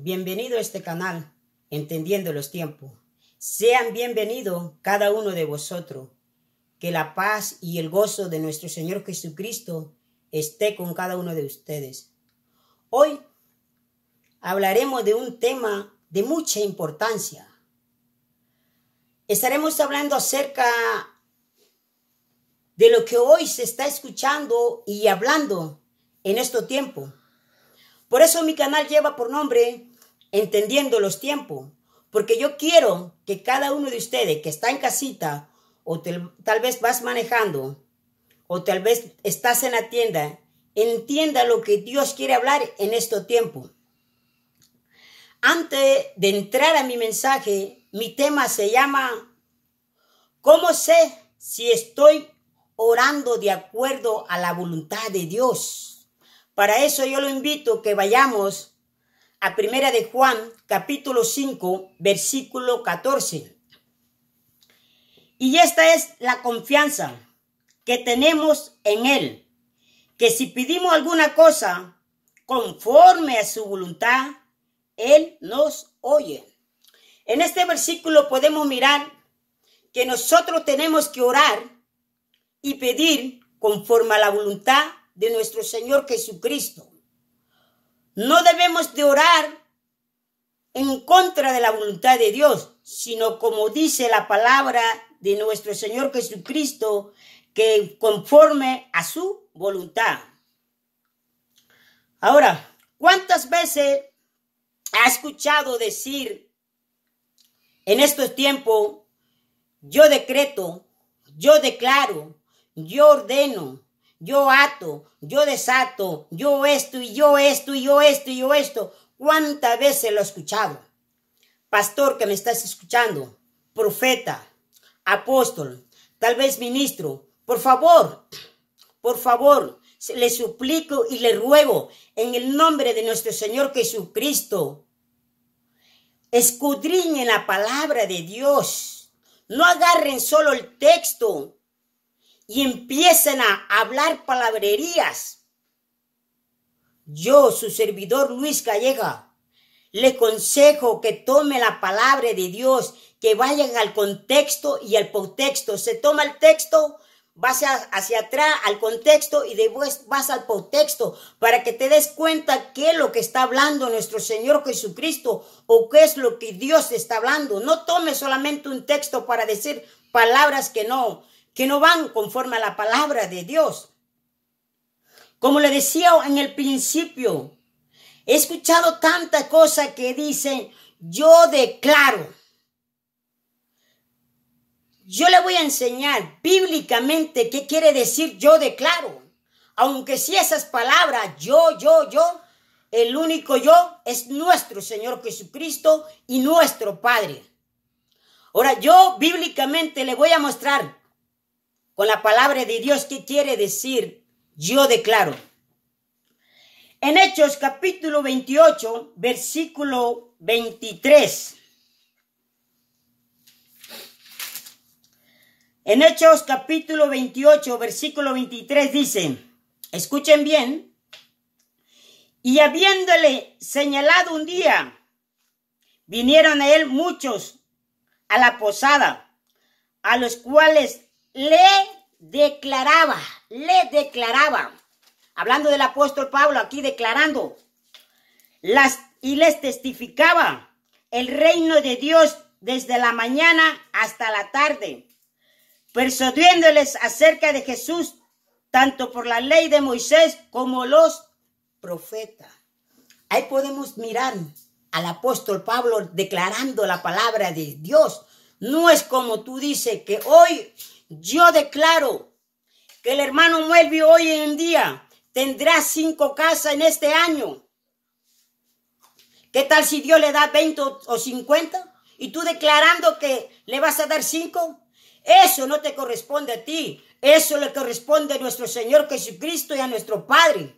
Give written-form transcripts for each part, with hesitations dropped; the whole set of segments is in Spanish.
Bienvenido a este canal, Entendiendo los Tiempos. Sean bienvenidos cada uno de vosotros. Que la paz y el gozo de nuestro Señor Jesucristo esté con cada uno de ustedes. Hoy hablaremos de un tema de mucha importancia. Estaremos hablando acerca de lo que hoy se está escuchando y hablando en este tiempo. Por eso mi canal lleva por nombre Entendiendo los Tiempos, porque yo quiero que cada uno de ustedes que está en casita o tal vez vas manejando o tal vez estás en la tienda, entienda lo que Dios quiere hablar en este tiempo. Antes de entrar a mi mensaje, mi tema se llama ¿cómo sé si estoy orando de acuerdo a la voluntad de Dios? Para eso yo lo invito que vayamos a 1 de Juan, capítulo 5, versículo 14. Y esta es la confianza que tenemos en Él, que si pedimos alguna cosa conforme a su voluntad, Él nos oye. En este versículo podemos mirar que nosotros tenemos que orar y pedir conforme a la voluntad de nuestro Señor Jesucristo. No debemos de orar en contra de la voluntad de Dios, sino como dice la palabra de nuestro Señor Jesucristo, que conforme a su voluntad. Ahora, ¿cuántas veces ha escuchado decir en estos tiempos, yo decreto, yo declaro, yo ordeno, yo ato, yo desato, yo esto y yo esto y yo esto y yo esto? ¿Cuántas veces lo he escuchado? Pastor que me estás escuchando, profeta, apóstol, tal vez ministro, por favor, le suplico y le ruego en el nombre de nuestro Señor Jesucristo, escudriñen la palabra de Dios. No agarren solo el texto y empiecen a hablar palabrerías. Yo, su servidor Luis Calleja, le aconsejo que tome la palabra de Dios, que vayan al contexto y al podtexto. Se toma el texto, vas hacia atrás al contexto y después vas al podtexto para que te des cuenta qué es lo que está hablando nuestro Señor Jesucristo o qué es lo que Dios está hablando. No tome solamente un texto para decir palabras que no van conforme a la palabra de Dios. Como le decía en el principio, he escuchado tantas cosas que dicen, yo declaro. Yo le voy a enseñar bíblicamente qué quiere decir yo declaro. Aunque si esas palabras, yo, el único yo es nuestro Señor Jesucristo y nuestro Padre. Ahora yo bíblicamente le voy a mostrar con la palabra de Dios qué quiere decir yo declaro. En Hechos capítulo 28, versículo 23. En Hechos capítulo 28, versículo 23 dice, escuchen bien, y habiéndole señalado un día, vinieron a él muchos a la posada, a los cuales le declaraba, hablando del apóstol Pablo aquí declarando, y les testificaba el reino de Dios desde la mañana hasta la tarde, persuadiéndoles acerca de Jesús, tanto por la ley de Moisés como los profetas. Ahí podemos mirar al apóstol Pablo declarando la palabra de Dios. No es como tú dices que hoy yo declaro que el hermano Melvin hoy en día tendrá 5 casas en este año. ¿Qué tal si Dios le da 20 o 50? Y tú declarando que le vas a dar 5. Eso no te corresponde a ti. Eso le corresponde a nuestro Señor Jesucristo y a nuestro Padre.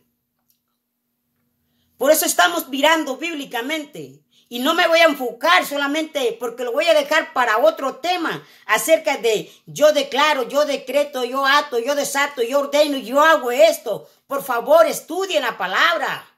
Por eso estamos mirando bíblicamente. Y no me voy a enfocar solamente porque lo voy a dejar para otro tema acerca de yo declaro, yo decreto, yo ato, yo desato, yo ordeno, yo hago esto. Por favor, estudien la palabra.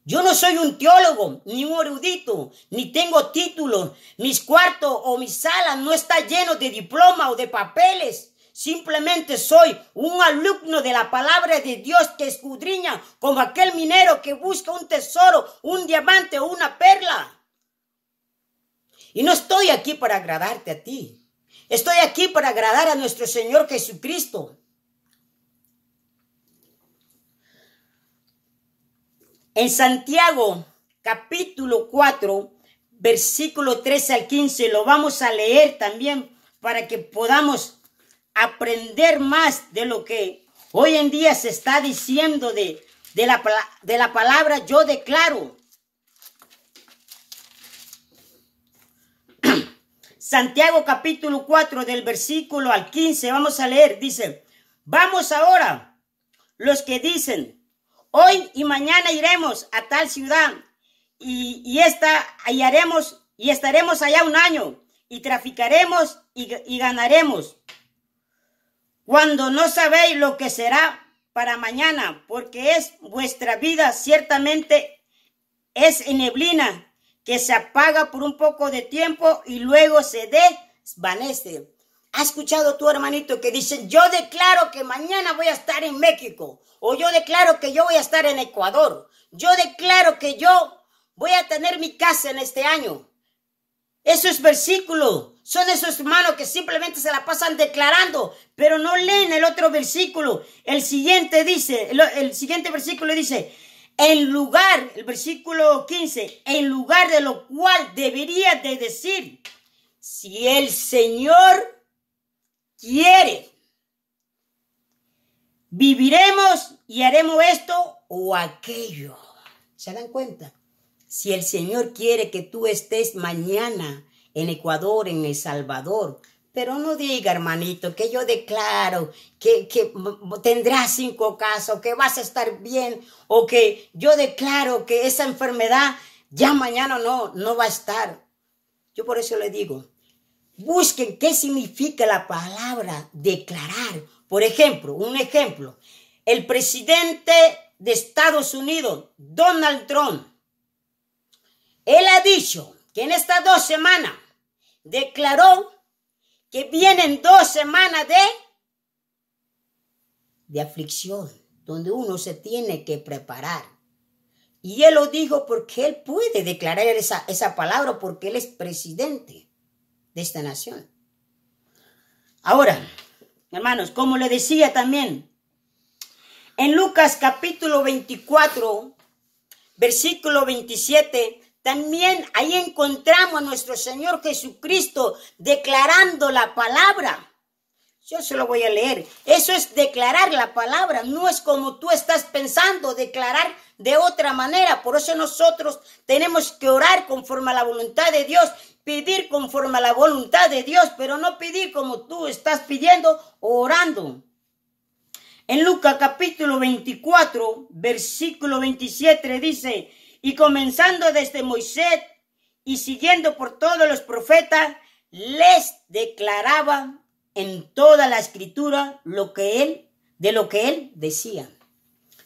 Yo no soy un teólogo, ni un erudito, ni tengo títulos. Mis cuartos o mis salas no están llenos de diploma o de papeles. Simplemente soy un alumno de la palabra de Dios que escudriña como aquel minero que busca un tesoro, un diamante o una perla. Y no estoy aquí para agradarte a ti. Estoy aquí para agradar a nuestro Señor Jesucristo. En Santiago, capítulo 4, versículo 13 al 15, lo vamos a leer también para que podamos aprender más de lo que hoy en día se está diciendo de la palabra yo declaro. Santiago capítulo 4 del versículo al 15, vamos a leer, dice, vamos ahora, los que dicen, hoy y mañana iremos a tal ciudad y estaremos allá un año y traficaremos y ganaremos. Cuando no sabéis lo que será para mañana, porque es vuestra vida ciertamente es neblina que se apaga por un poco de tiempo y luego se desvanece. ¿Has escuchado tú, hermanito, que dicen, yo declaro que mañana voy a estar en México? O yo declaro que yo voy a estar en Ecuador. Yo declaro que yo voy a tener mi casa en este año. Esos versículos son esos hermanos que simplemente se la pasan declarando, pero no leen el otro versículo. El siguiente versículo dice, el versículo 15, en lugar de lo cual debería de decir, si el Señor quiere, viviremos y haremos esto o aquello. ¿Se dan cuenta? Si el Señor quiere que tú estés mañana en Ecuador, en El Salvador, pero no diga, hermanito, que yo declaro que tendrás 5 casos, que vas a estar bien, o que yo declaro que esa enfermedad ya mañana no va a estar. Yo por eso le digo, busquen qué significa la palabra declarar. Por ejemplo, un ejemplo, el presidente de Estados Unidos, Donald Trump, él ha dicho que en estas 2 semanas declaró que vienen 2 semanas de aflicción, donde uno se tiene que preparar. Y él lo dijo porque él puede declarar esa palabra porque él es presidente de esta nación. Ahora, hermanos, como le decía también, en Lucas capítulo 24, versículo 27, también ahí encontramos a nuestro Señor Jesucristo declarando la palabra. Yo se lo voy a leer. Eso es declarar la palabra. No es como tú estás pensando, declarar de otra manera. Por eso nosotros tenemos que orar conforme a la voluntad de Dios, pedir conforme a la voluntad de Dios, pero no pedir como tú estás pidiendo o orando. En Lucas capítulo 24, versículo 27 dice, y comenzando desde Moisés y siguiendo por todos los profetas, les declaraba en toda la escritura de lo que él decía.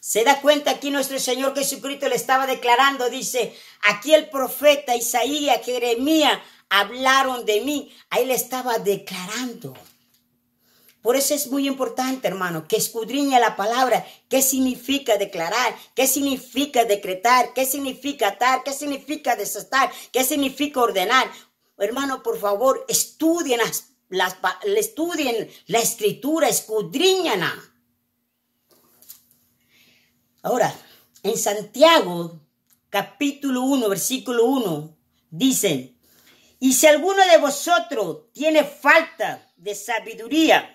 Se da cuenta aquí nuestro Señor Jesucristo le estaba declarando, dice, aquí el profeta Isaías, Jeremías hablaron de mí. Ahí le estaba declarando. Por eso es muy importante, hermano, que escudriñe la palabra. ¿Qué significa declarar? ¿Qué significa decretar? ¿Qué significa atar? ¿Qué significa desatar? ¿Qué significa ordenar? Hermano, por favor, estudien la escritura, escudriñala. Ahora, en Santiago, capítulo 1, versículo 1, dicen, y si alguno de vosotros tiene falta de sabiduría,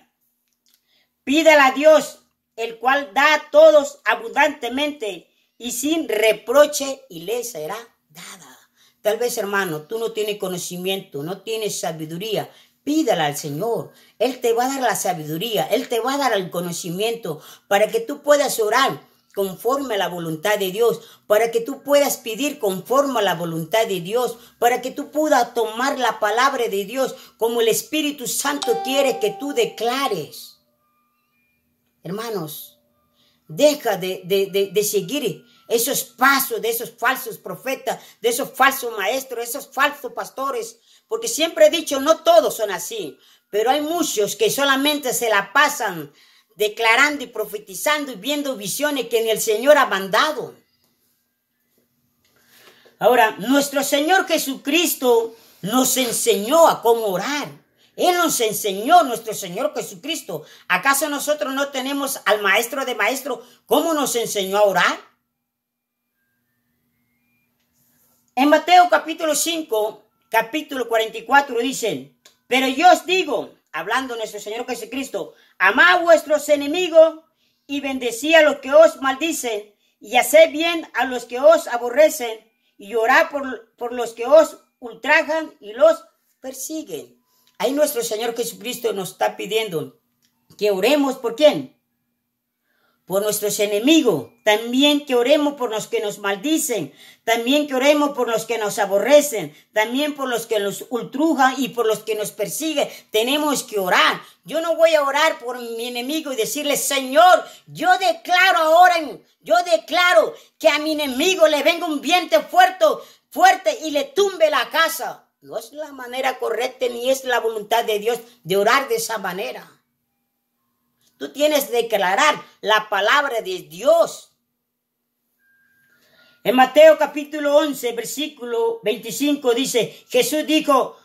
pídala a Dios, el cual da a todos abundantemente y sin reproche, y le será dada. Tal vez, hermano, tú no tienes conocimiento, no tienes sabiduría. Pídala al Señor. Él te va a dar la sabiduría, Él te va a dar el conocimiento para que tú puedas orar conforme a la voluntad de Dios, para que tú puedas pedir conforme a la voluntad de Dios, para que tú puedas tomar la palabra de Dios como el Espíritu Santo quiere que tú declares. Hermanos, deja de seguir esos pasos de esos falsos profetas, de esos falsos maestros, de esos falsos pastores. Porque siempre he dicho, no todos son así, pero hay muchos que solamente se la pasan declarando y profetizando y viendo visiones que ni el Señor ha mandado. Ahora, nuestro Señor Jesucristo nos enseñó a cómo orar. Él nos enseñó, nuestro Señor Jesucristo. ¿Acaso nosotros no tenemos al Maestro de Maestros? ¿Cómo nos enseñó a orar? En Mateo capítulo 5, capítulo 44 dicen, pero yo os digo, hablando nuestro Señor Jesucristo, amad a vuestros enemigos y bendecid a los que os maldicen y haced bien a los que os aborrecen y orad por los que os ultrajan y los persiguen. Ahí nuestro Señor Jesucristo nos está pidiendo que oremos ¿por quién? Por nuestros enemigos, también que oremos por los que nos maldicen, también que oremos por los que nos aborrecen, también por los que nos ultrajan y por los que nos persiguen. Tenemos que orar. Yo no voy a orar por mi enemigo y decirle, Señor, yo declaro ahora, yo declaro que a mi enemigo le venga un viento fuerte y le tumbe la casa. No es la manera correcta ni es la voluntad de Dios de orar de esa manera. Tú tienes que declarar la palabra de Dios. En Mateo capítulo 11, versículo 25 dice, Jesús dijo,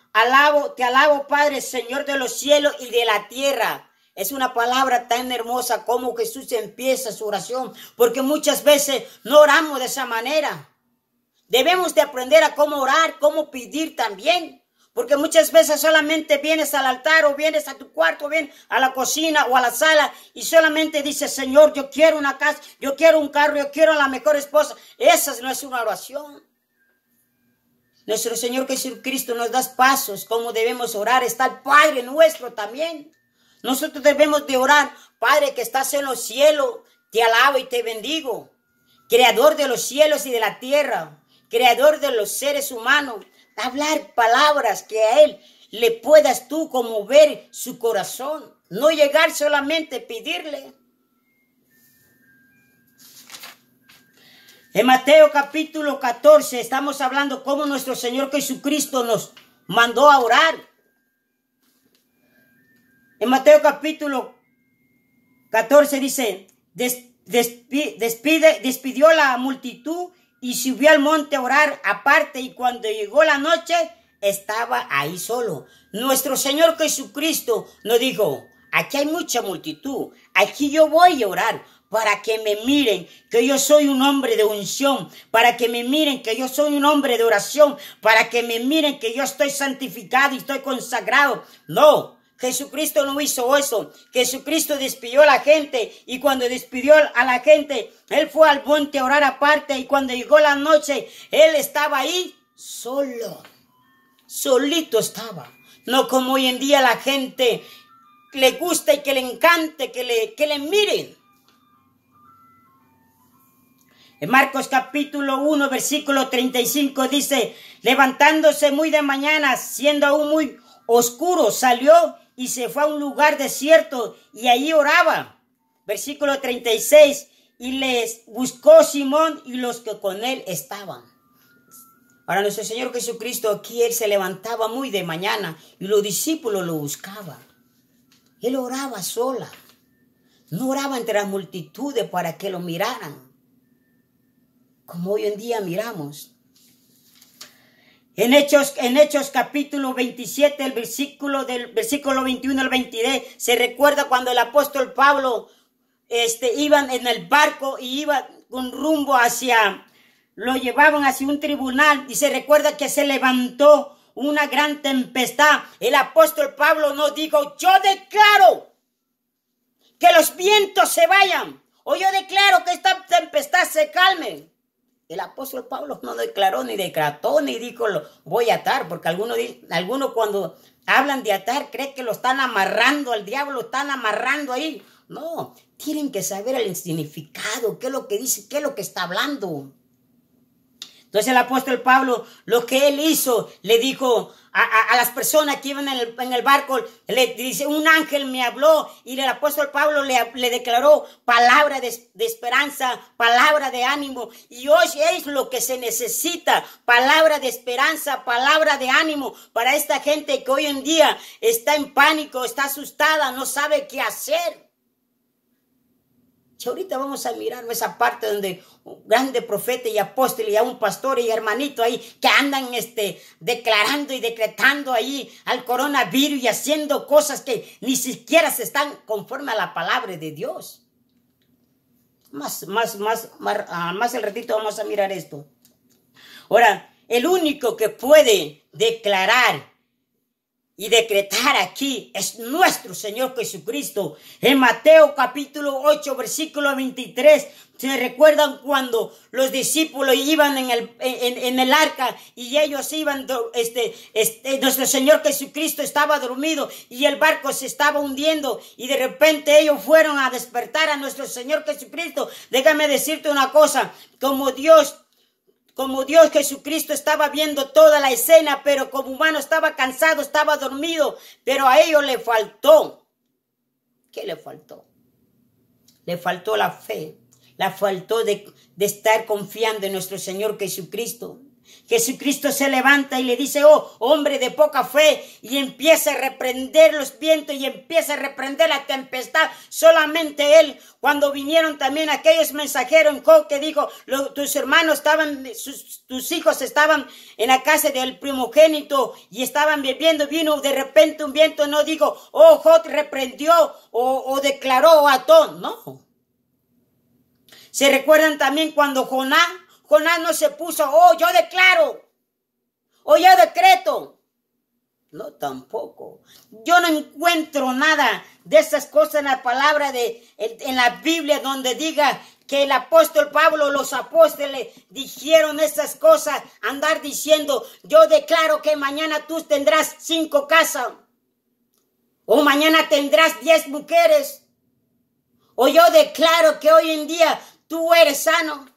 te alabo Padre, Señor de los cielos y de la tierra. Es una palabra tan hermosa como Jesús empieza su oración, porque muchas veces no oramos de esa manera. Debemos de aprender a cómo orar, cómo pedir también. Porque muchas veces solamente vienes al altar o vienes a tu cuarto, o vienes a la cocina o a la sala y solamente dices, Señor, yo quiero una casa, yo quiero un carro, yo quiero la mejor esposa. Esa no es una oración. Nuestro Señor Jesucristo nos da pasos como debemos orar. Está el Padre nuestro también. Nosotros debemos de orar, Padre que estás en los cielos, te alabo y te bendigo. Creador de los cielos y de la tierra, creador de los seres humanos. Hablar palabras que a Él le puedas tú conmover su corazón. No llegar solamente a pedirle. En Mateo capítulo 14 estamos hablando cómo nuestro Señor Jesucristo nos mandó a orar. En Mateo capítulo 14 dice, despidió la multitud y subió al monte a orar aparte y cuando llegó la noche estaba ahí solo. Nuestro Señor Jesucristo nos dijo, aquí hay mucha multitud, aquí yo voy a orar para que me miren que yo soy un hombre de unción, para que me miren que yo soy un hombre de oración, para que me miren que yo estoy santificado y estoy consagrado. No. Jesucristo no hizo eso. Jesucristo despidió a la gente y cuando despidió a la gente, Él fue al monte a orar aparte y cuando llegó la noche, Él estaba ahí solo. Solito estaba. No como hoy en día la gente le gusta y que le encante, que le miren. En Marcos capítulo 1, versículo 35 dice, levantándose muy de mañana, siendo aún muy oscuro, salió y se fue a un lugar desierto y allí oraba. Versículo 36, y les buscó Simón y los que con él estaban. Ahora nuestro Señor Jesucristo aquí, Él se levantaba muy de mañana y los discípulos lo buscaban. Él oraba sola. No oraba entre las multitudes para que lo miraran, como hoy en día miramos. En Hechos capítulo 27, el versículo 21 al 23, se recuerda cuando el apóstol Pablo iban en el barco y iba con rumbo lo llevaban hacia un tribunal y se recuerda que se levantó una gran tempestad. El apóstol Pablo nos dijo, yo declaro que los vientos se vayan, o yo declaro que esta tempestad se calme. El apóstol Pablo no declaró, ni decretó, ni dijo, lo voy a atar, porque algunos cuando hablan de atar, creen que lo están amarrando al diablo, lo están amarrando ahí. No, tienen que saber el significado, qué es lo que dice, qué es lo que está hablando. Entonces el apóstol Pablo, lo que él hizo, le dijo a las personas que iban en el barco, le dice, un ángel me habló y el apóstol Pablo le declaró palabra de esperanza, palabra de ánimo. Y hoy es lo que se necesita, palabra de esperanza, palabra de ánimo para esta gente que hoy en día está en pánico, está asustada, no sabe qué hacer. Y ahorita vamos a mirar esa parte donde grandes profetas y apóstoles y aún pastores y hermanitos ahí que andan declarando y decretando ahí al coronavirus y haciendo cosas que ni siquiera se están conforme a la palabra de Dios. Más el ratito vamos a mirar esto. Ahora, el único que puede declarar y decretar aquí es nuestro Señor Jesucristo. En Mateo capítulo 8, versículo 23, ¿se recuerdan cuando los discípulos iban en el arca y ellos iban, nuestro Señor Jesucristo estaba dormido y el barco se estaba hundiendo y de repente ellos fueron a despertar a nuestro Señor Jesucristo? Déjame decirte una cosa, como Dios Jesucristo estaba viendo toda la escena, pero como humano estaba cansado, estaba dormido, pero a ellos le faltó. ¿Qué le faltó? Le faltó la fe, le faltó de estar confiando en nuestro Señor Jesucristo. Jesucristo se levanta y le dice, oh, hombre de poca fe, y empieza a reprender los vientos y empieza a reprender la tempestad. Solamente él, cuando vinieron también aquellos mensajeros en Job que dijo, tus hermanos tus hijos estaban en la casa del primogénito y estaban bebiendo vino, de repente un viento no dijo, oh, Job reprendió o declaró o ató, no. ¿Se recuerdan también cuando Jonás no se puso, oh, yo declaro, o yo decreto? No, tampoco. Yo no encuentro nada de esas cosas en la palabra en la Biblia donde diga que el apóstol Pablo, los apóstoles dijeron esas cosas, andar diciendo, yo declaro que mañana tú tendrás 5 casas, o mañana tendrás 10 mujeres, o yo declaro que hoy en día tú eres sano.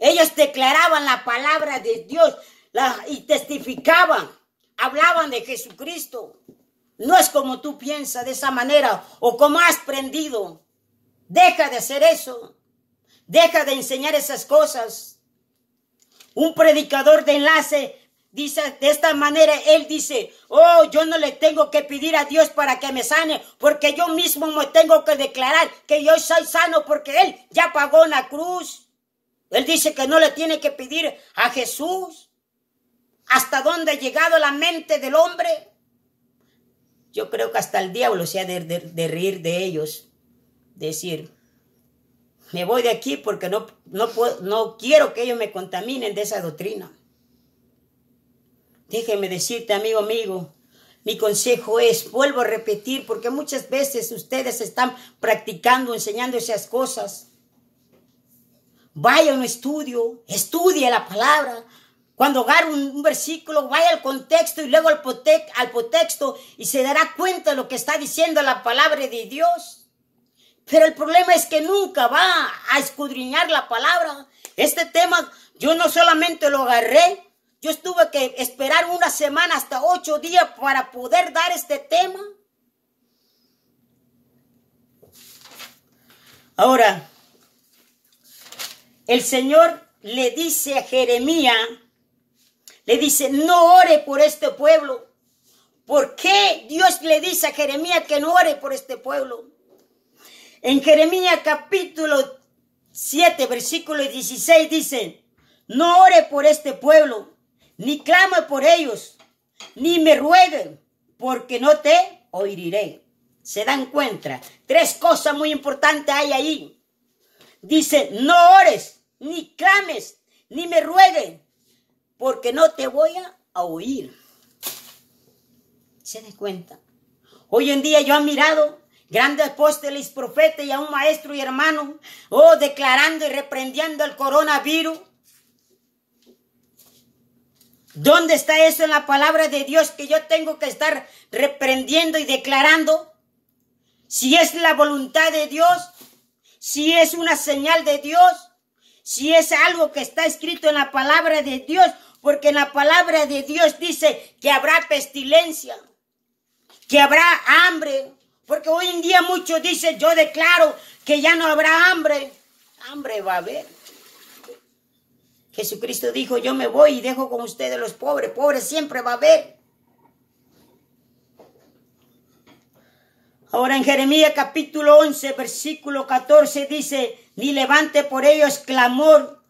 Ellos declaraban la palabra de Dios y testificaban, hablaban de Jesucristo. No es como tú piensas de esa manera o como has aprendido. Deja de hacer eso. Deja de enseñar esas cosas. Un predicador de enlace dice de esta manera, él dice, oh, yo no le tengo que pedir a Dios para que me sane, porque yo mismo me tengo que declarar que yo soy sano porque Él ya pagó en la cruz. Él dice que no le tiene que pedir a Jesús. ¿Hasta dónde ha llegado la mente del hombre? Yo creo que hasta el diablo se ha de reír de ellos. Decir, me voy de aquí porque no quiero que ellos me contaminen de esa doctrina. Déjeme decirte, amigo, mi consejo es, vuelvo a repetir, porque muchas veces ustedes están practicando, enseñando esas cosas. Vaya a un estudio, estudie la palabra. Cuando agarre un versículo, vaya al contexto y luego al contexto y se dará cuenta de lo que está diciendo la palabra de Dios. Pero el problema es que nunca va a escudriñar la palabra. Este tema yo no solamente lo agarré, yo tuve que esperar una semana hasta 8 días para poder dar este tema. Ahora, el Señor le dice a Jeremías, le dice, no ore por este pueblo. ¿Por qué Dios le dice a Jeremías que no ore por este pueblo? En Jeremías capítulo 7, versículo 16 dice, no ore por este pueblo, ni clame por ellos, ni me rueguen, porque no te oiré. ¿Se dan cuenta? 3 cosas muy importantes hay ahí. Dice, no ores, ni clames, ni me rueguen, porque no te voy a oír. ¿Se dan cuenta? Hoy en día yo he mirado grandes apóstoles, profetas y aún maestros y hermanos, declarando y reprendiendo el coronavirus. ¿Dónde está eso en la palabra de Dios que yo tengo que estar reprendiendo y declarando? Si es la voluntad de Dios, si es una señal de Dios, si es algo que está escrito en la palabra de Dios, porque en la palabra de Dios dice que habrá pestilencia, que habrá hambre, porque hoy en día muchos dicen, yo declaro que ya no habrá hambre. Hambre va a haber. Jesucristo dijo, yo me voy y dejo con ustedes los pobres. Pobres siempre va a haber. Ahora en Jeremías capítulo 11, versículo 14 dice, ni levante por ellos clamor.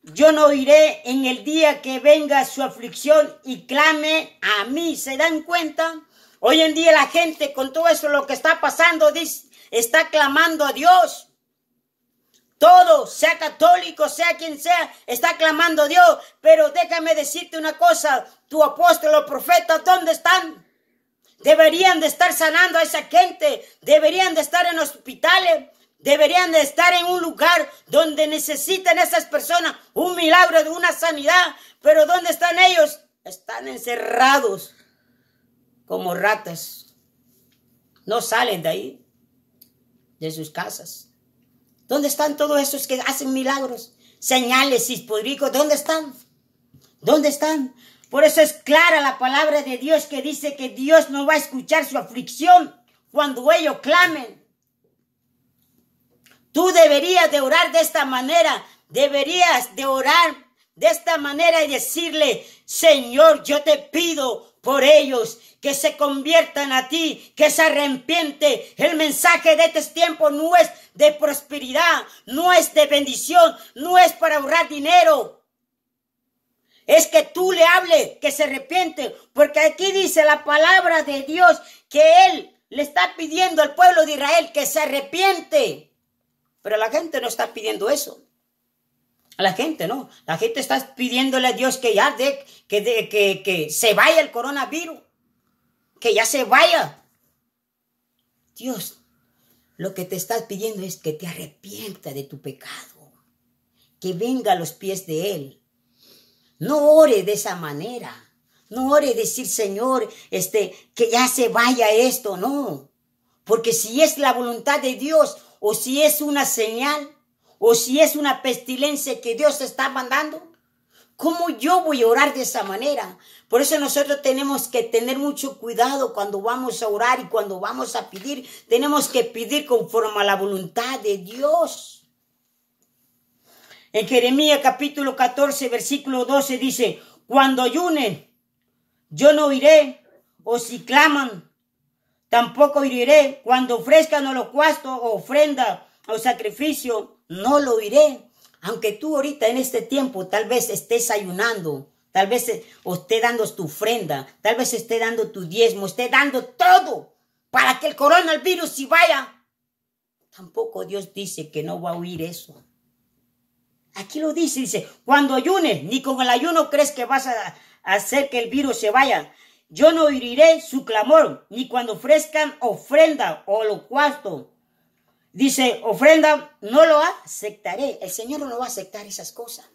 Yo no oiré en el día que venga su aflicción y clame a mí. ¿Se dan cuenta? Hoy en día la gente con todo eso lo que está pasando está clamando a Dios. Todo, sea católico, sea quien sea, está clamando a Dios. Pero déjame decirte una cosa, tu apóstol o profeta, ¿dónde están? Deberían de estar sanando a esa gente, deberían de estar en hospitales, deberían de estar en un lugar donde necesiten esas personas un milagro de una sanidad. Pero ¿dónde están ellos? Están encerrados como ratas. No salen de ahí, de sus casas. ¿Dónde están todos esos que hacen milagros? Señales, cispodricos, ¿dónde están? ¿Dónde están? Por eso es clara la palabra de Dios que dice que Dios no va a escuchar su aflicción cuando ellos clamen. Tú deberías de orar de esta manera, deberías de orar de esta manera y decirle, Señor, yo te pido por ellos que se conviertan a ti, que se arrepiente. El mensaje de este tiempo no es de prosperidad, no es de bendición, no es para ahorrar dinero. Es que tú le hables, que se arrepiente, porque aquí dice la palabra de Dios que Él le está pidiendo al pueblo de Israel que se arrepiente. Pero la gente no está pidiendo eso. La gente no. La gente está pidiéndole a Dios que ya que se vaya el coronavirus. Que ya se vaya. Dios, lo que te está pidiendo es que te arrepientas de tu pecado. Que venga a los pies de Él. No ore de esa manera. No ore decir, Señor, que ya se vaya esto. No. Porque si es la voluntad de Dios, o si es una señal, o si es una pestilencia que Dios está mandando, ¿cómo yo voy a orar de esa manera? Por eso nosotros tenemos que tener mucho cuidado cuando vamos a orar y cuando vamos a pedir. Tenemos que pedir conforme a la voluntad de Dios. En Jeremías capítulo 14, versículo 12 dice, cuando ayunen, yo no oiré, o si claman, tampoco oiré. Cuando ofrezcan holocausto o ofrenda o sacrificio, no lo oiré. Aunque tú ahorita en este tiempo tal vez estés ayunando, tal vez esté dando tu ofrenda, tal vez esté dando tu diezmo, esté dando todo para que el coronavirus se vaya. Tampoco Dios dice que no va a oír eso. Aquí lo dice, cuando ayunes, ni con el ayuno crees que vas a hacer que el virus se vaya. Yo no oiré su clamor, ni cuando ofrezcan ofrenda o holocausto. Dice, ofrenda, no lo aceptaré. El Señor no va a aceptar esas cosas.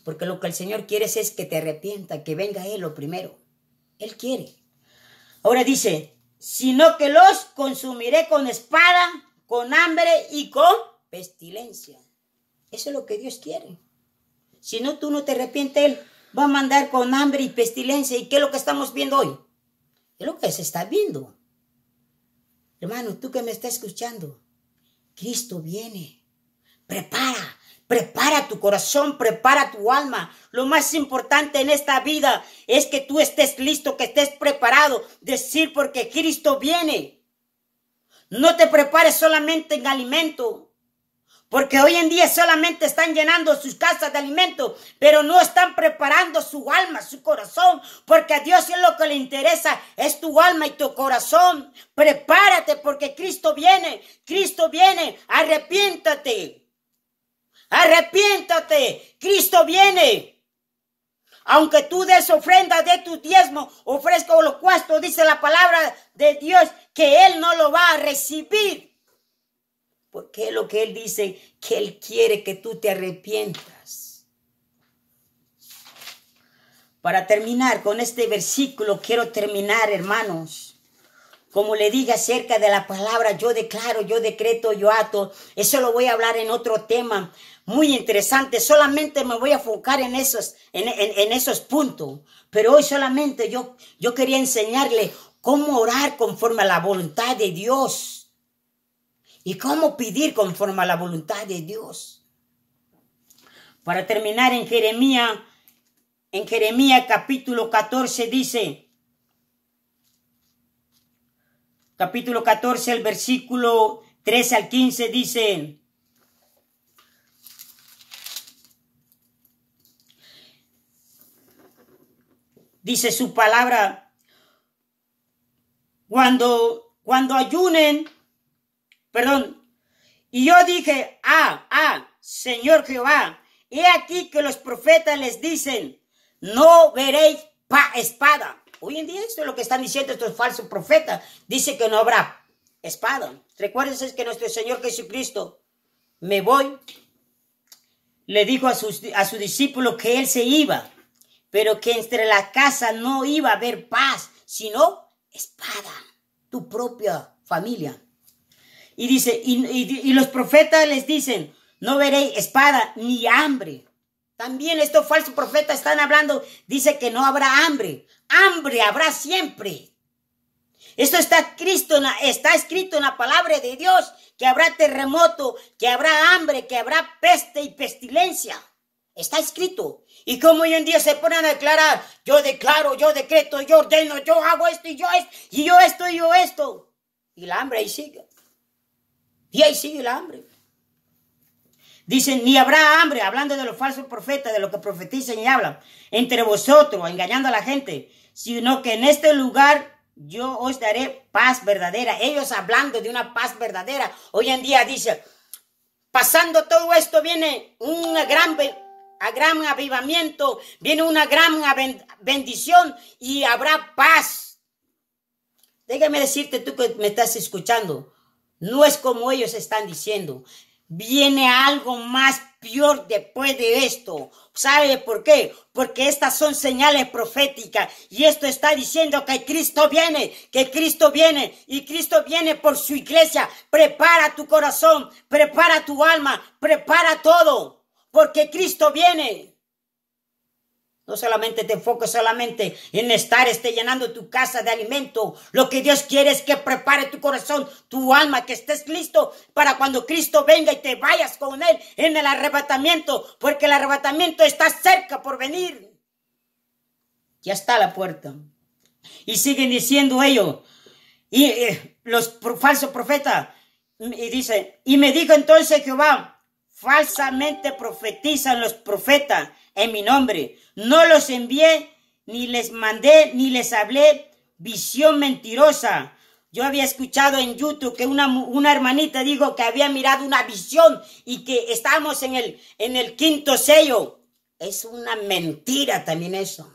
Porque lo que el Señor quiere es que te arrepienta, que venga Él lo primero. Él quiere. Ahora dice, sino que los consumiré con espada, con hambre y con pestilencia. Eso es lo que Dios quiere. Si no, tú no te arrepientes, Él va a mandar con hambre y pestilencia. ¿Y qué es lo que estamos viendo hoy? Es lo que se está viendo. Hermano, tú que me estás escuchando, Cristo viene. Prepara tu corazón, prepara tu alma. Lo más importante en esta vida es que tú estés listo, que estés preparado. Decir porque Cristo viene. No te prepares solamente en alimento. Porque hoy en día solamente están llenando sus casas de alimento, pero no están preparando su alma, su corazón, porque a Dios es lo que le interesa, es tu alma y tu corazón. Prepárate porque Cristo viene, arrepiéntate, Cristo viene. Aunque tú des ofrenda de tu diezmo, ofrezca holocausto, dice la palabra de Dios que Él no lo va a recibir. Porque es lo que Él dice, que Él quiere que tú te arrepientas. Para terminar con este versículo, quiero terminar, hermanos, como le dije acerca de la palabra, yo declaro, yo decreto, yo ato. Eso lo voy a hablar en otro tema muy interesante. Solamente me voy a enfocar en esos puntos. Pero hoy solamente yo quería enseñarle cómo orar conforme a la voluntad de Dios. Y cómo pedir conforme a la voluntad de Dios. Para terminar, en Jeremías capítulo 14 dice, capítulo 14, el versículo 13 al 15 dice su palabra, cuando ayunen, y yo dije, Señor Jehová, he aquí que los profetas les dicen, no veréis espada. Hoy en día esto es lo que están diciendo estos falsos profetas. Dice que no habrá espada. Recuerden que nuestro Señor Jesucristo, me voy, le dijo a sus discípulos que Él se iba, pero que entre la casa no iba a haber paz, sino espada, tu propia familia. Y dice, y los profetas les dicen, no veréis espada ni hambre. También estos falsos profetas están hablando, dice que no habrá hambre. Hambre habrá siempre. Esto está escrito en la palabra de Dios, que habrá terremoto, que habrá hambre, que habrá peste y pestilencia. Está escrito. Y como hoy en día se ponen a declarar, yo declaro, yo decreto, yo ordeno, yo hago esto y yo esto, y yo esto y yo esto. Y la hambre ahí sigue. Y ahí sigue la hambre. Dicen, ni habrá hambre, hablando de los falsos profetas, de lo que profetizan y hablan, entre vosotros, engañando a la gente, sino que en este lugar yo os daré paz verdadera. Ellos hablando de una paz verdadera. Hoy en día dice, pasando todo esto viene una gran avivamiento, viene una gran bendición y habrá paz. Déjame decirte tú que me estás escuchando, no es como ellos están diciendo. Viene algo más peor después de esto. ¿Sabe por qué? Porque estas son señales proféticas. Y esto está diciendo que Cristo viene y Cristo viene por su iglesia. Prepara tu corazón, prepara tu alma, prepara todo. Porque Cristo viene. No solamente te enfoques solamente en estar llenando tu casa de alimento. Lo que Dios quiere es que prepare tu corazón, tu alma, que estés listo para cuando Cristo venga y te vayas con Él en el arrebatamiento. Porque el arrebatamiento está cerca por venir. Ya está a la puerta. Y siguen diciendo ellos. Y los falsos profetas. Y dicen, y me dijo entonces Jehová, falsamente profetizan los profetas en mi nombre. No los envié, ni les mandé, ni les hablé visión mentirosa. Yo había escuchado en YouTube que una hermanita dijo que había mirado una visión y que estábamos en el quinto sello. Es una mentira también eso.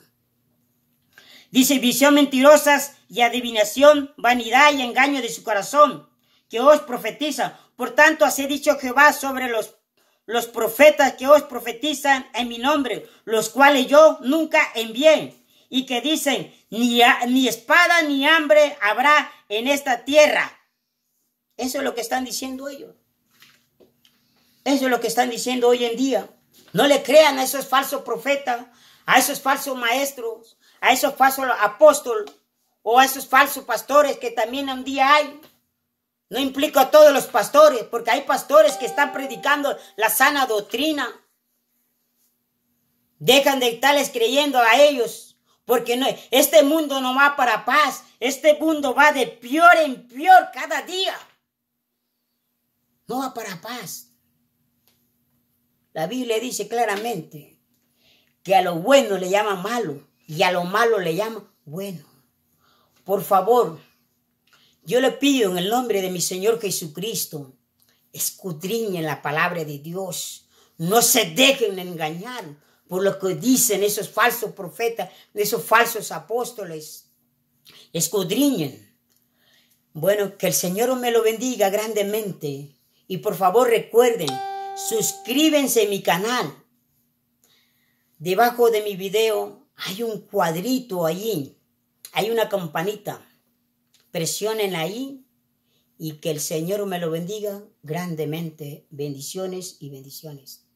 Dice, visión mentirosas y adivinación, vanidad y engaño de su corazón, que os profetiza. Por tanto, así ha dicho Jehová sobre los profetas que os profetizan en mi nombre, los cuales yo nunca envié, y que dicen, ni espada ni hambre habrá en esta tierra. Eso es lo que están diciendo ellos. Eso es lo que están diciendo hoy en día. No le crean a esos falsos profetas, a esos falsos maestros, a esos falsos apóstoles, o a esos falsos pastores que también un día hay. No implico a todos los pastores, porque hay pastores que están predicando la sana doctrina. Dejan de estarles creyendo a ellos, porque no, este mundo no va para paz. Este mundo va de peor en peor cada día. No va para paz. La Biblia dice claramente que a lo bueno le llama malo y a lo malo le llama bueno. Por favor, yo le pido en el nombre de mi Señor Jesucristo, escudriñen la palabra de Dios. No se dejen engañar por lo que dicen esos falsos profetas, esos falsos apóstoles. Escudriñen. Bueno, que el Señor me lo bendiga grandemente. Y por favor recuerden, suscríbanse a mi canal. Debajo de mi video hay un cuadrito allí. Hay una campanita. presionen ahí y que el Señor me lo bendiga grandemente. Bendiciones y bendiciones.